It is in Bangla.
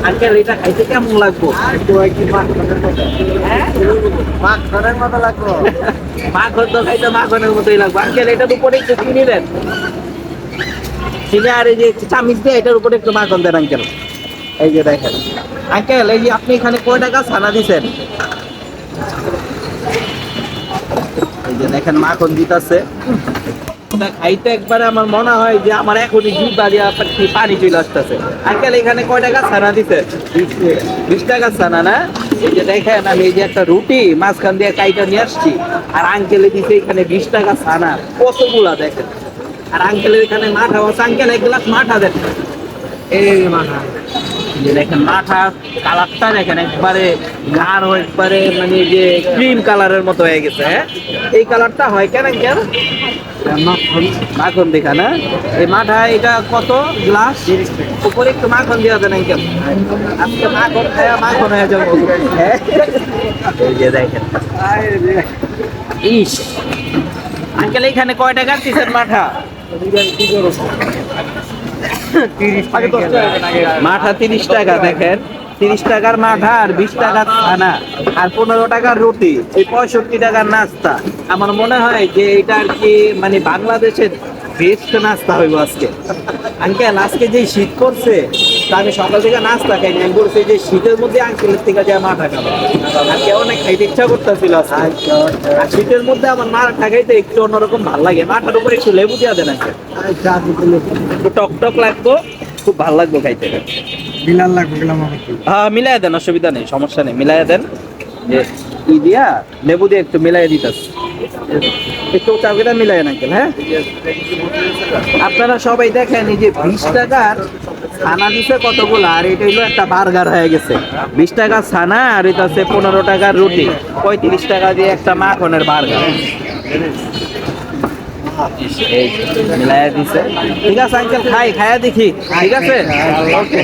আঙ্কেল এটা খাইতে কেমন লাগবো? মাখনের মতো লাগলো। মাখন তো খাইতে মাখনের মতোই লাগবে। আঙ্কেল এটার উপরে একটু চিনি দেন, চিনি আর এই যে চামিচ দিয়ে এটার উপরে একটু মাখন দেন আঙ্কেল। এই যে দেখেন আঙ্কেল, এই যে আপনি এখানে কয় টাকা ছানা দিছেন? এই যে দেখেন মাখন দিতেছে। খাইতে একবারে আমার মনে হয় যে আমার এখনই জিভ বাড়িয়া পানি চলে আসতেছে। আঙ্কেল এখানে কয় টাকা ছানা দিছে? 20 টাকা ছানা না? এই যে দেখেন আমি এই যে একটা রুটি মাঝখান দিয়ে কাইটা নিয়ে আসছি, আর আঙ্কেলে দিছে এখানে 20 টাকা ছানা। কতগুলা দেখেন। আর আঙ্কেলের এখানে মাঠা আছে। আঙ্কেল এক গ্লাস মাঠা দেন। এই মাখা। যে দেখেন মাঠা কালারটা দেখেন একবারে গাঢ়, একবারে মানে যে ক্রিম কালারের মতো হয়ে গেছে। হ্যাঁ, এই কালারটা হয় কেন আঙ্কেল? মাখন দেখা না? এই মাঠা এটা কত গ্লাস? উপরে একটু মাখন দেওয়া দেন আঙ্কেল। আজকে মাখন খায়া মাখন হয়ে যাবো। হ্যাঁ? এই যে দেখেন ইস, আঙ্কেল এখানে কয় টাকা দিচ্ছেন মাঠা? মাঠা 30 টাকা। দেখেন 30 টাকার মাঠা আর 20 টাকার ছানা আর 15 টাকার রুটি, এই 65 টাকার নাস্তা। আমার মনে হয় যে এটা আর কি মানে বাংলাদেশের বেস্ট নাস্তা হইব আজকে। আঙ্কেল আজকে যে শীত করছে, তা আমি সকাল থেকে নাস্তা খাইনি। আমি বলছি যে শীতের মধ্যে আঙ্কেলের থেকে যা মাঠা খাবো। আজকে অনেক খাইতে ইচ্ছা করতেছিল আজকে। আর শীতের মধ্যে আমার মাঠা খাইতে একটু অন্যরকম ভালো লাগে। মাঠার উপরে একটু লেবু দিয়া দেন আঙ্কেল, একটু টক টক লাগবো, খুব ভালো লাগবে খাইতে। বিলাল লাগবে গেলাম আমাকে। হ্যাঁ মিলাই দেন, অসুবিধা নেই, সমস্যা নেই, মিলাই দেন। যে ই দিয়া লেবু দিয়ে একটু মিলাই দিতাস, একটু চাবিটা মিলাই আঙ্কেল। হ্যাঁ, আপনারা সবাই দেখেন এই যে 20 টাকার ছানা দিছে কতগুলো, আর এটা হইলো একটা বার্গার হয়ে গেছে। 20 টাকা ছানা আর এটা হচ্ছে 15 টাকার রুটি, 35 টাকা দিয়ে একটা মাখনের বার্গার। এই মিলাইয়া দিছে। ঠিক আছে আঙ্কেল, খাইয়া দেখি। ঠিক আছে, ওকে।